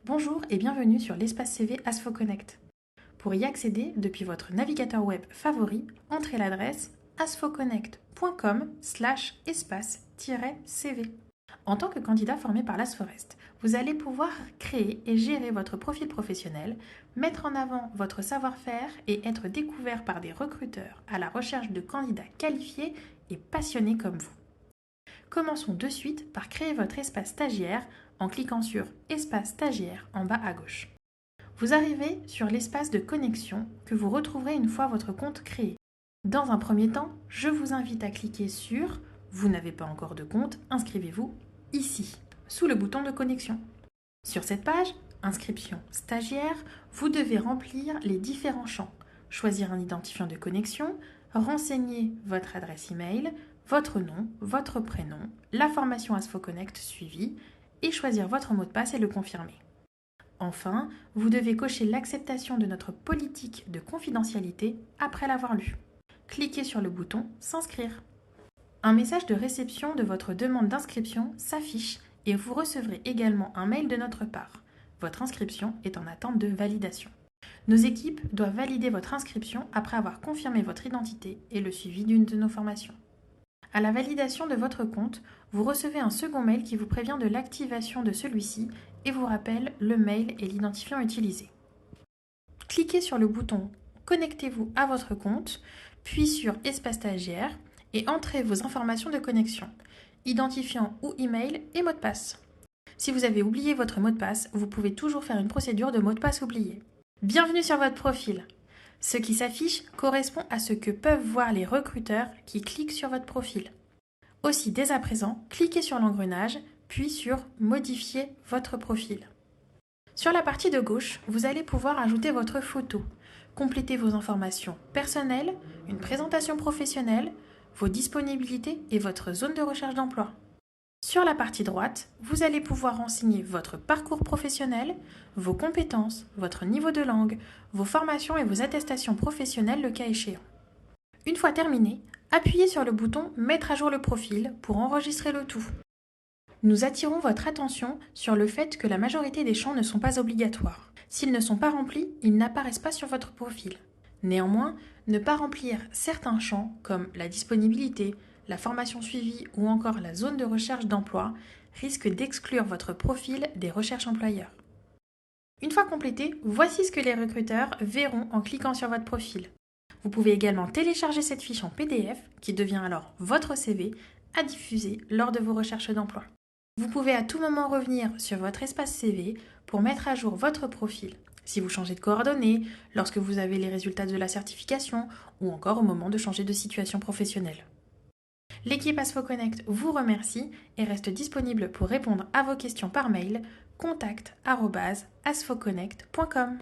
Bonjour et bienvenue sur l'espace CV AsfoConnect. Pour y accéder depuis votre navigateur web favori, entrez l'adresse asfoconnect.com/espace-CV. En tant que candidat formé par l'Asforest, vous allez pouvoir créer et gérer votre profil professionnel, mettre en avant votre savoir-faire et être découvert par des recruteurs à la recherche de candidats qualifiés et passionnés comme vous. Commençons de suite par créer votre espace stagiaire en cliquant sur Espace stagiaire en bas à gauche. Vous arrivez sur l'espace de connexion que vous retrouverez une fois votre compte créé. Dans un premier temps, je vous invite à cliquer sur « Vous n'avez pas encore de compte, inscrivez-vous ici » sous le bouton de connexion. Sur cette page, Inscription stagiaire, vous devez remplir les différents champs, choisir un identifiant de connexion, renseigner votre adresse email, votre nom, votre prénom, la formation AsfoConnect suivie et choisir votre mot de passe et le confirmer. Enfin, vous devez cocher l'acceptation de notre politique de confidentialité après l'avoir lu. Cliquez sur le bouton « S'inscrire ». Un message de réception de votre demande d'inscription s'affiche et vous recevrez également un mail de notre part. Votre inscription est en attente de validation. Nos équipes doivent valider votre inscription après avoir confirmé votre identité et le suivi d'une de nos formations. À la validation de votre compte, vous recevez un second mail qui vous prévient de l'activation de celui-ci et vous rappelle le mail et l'identifiant utilisé. Cliquez sur le bouton « Connectez-vous à votre compte », puis sur « Espace stagiaire » et entrez vos informations de connexion, identifiant ou email et mot de passe. Si vous avez oublié votre mot de passe, vous pouvez toujours faire une procédure de mot de passe oublié. Bienvenue sur votre profil. Ce qui s'affiche correspond à ce que peuvent voir les recruteurs qui cliquent sur votre profil. Aussi, dès à présent, cliquez sur l'engrenage, puis sur « Modifier votre profil ». Sur la partie de gauche, vous allez pouvoir ajouter votre photo, compléter vos informations personnelles, une présentation professionnelle, vos disponibilités et votre zone de recherche d'emploi. Sur la partie droite, vous allez pouvoir renseigner votre parcours professionnel, vos compétences, votre niveau de langue, vos formations et vos attestations professionnelles le cas échéant. Une fois terminé, appuyez sur le bouton « Mettre à jour le profil » pour enregistrer le tout. Nous attirons votre attention sur le fait que la majorité des champs ne sont pas obligatoires. S'ils ne sont pas remplis, ils n'apparaissent pas sur votre profil. Néanmoins, ne pas remplir certains champs comme la disponibilité, la formation suivie ou encore la zone de recherche d'emploi risque d'exclure votre profil des recherches employeurs. Une fois complété, voici ce que les recruteurs verront en cliquant sur votre profil. Vous pouvez également télécharger cette fiche en PDF qui devient alors votre CV à diffuser lors de vos recherches d'emploi. Vous pouvez à tout moment revenir sur votre espace CV pour mettre à jour votre profil, si vous changez de coordonnées, lorsque vous avez les résultats de la certification ou encore au moment de changer de situation professionnelle. L'équipe AsfoConnect vous remercie et reste disponible pour répondre à vos questions par mail contact@asfoconnect.com.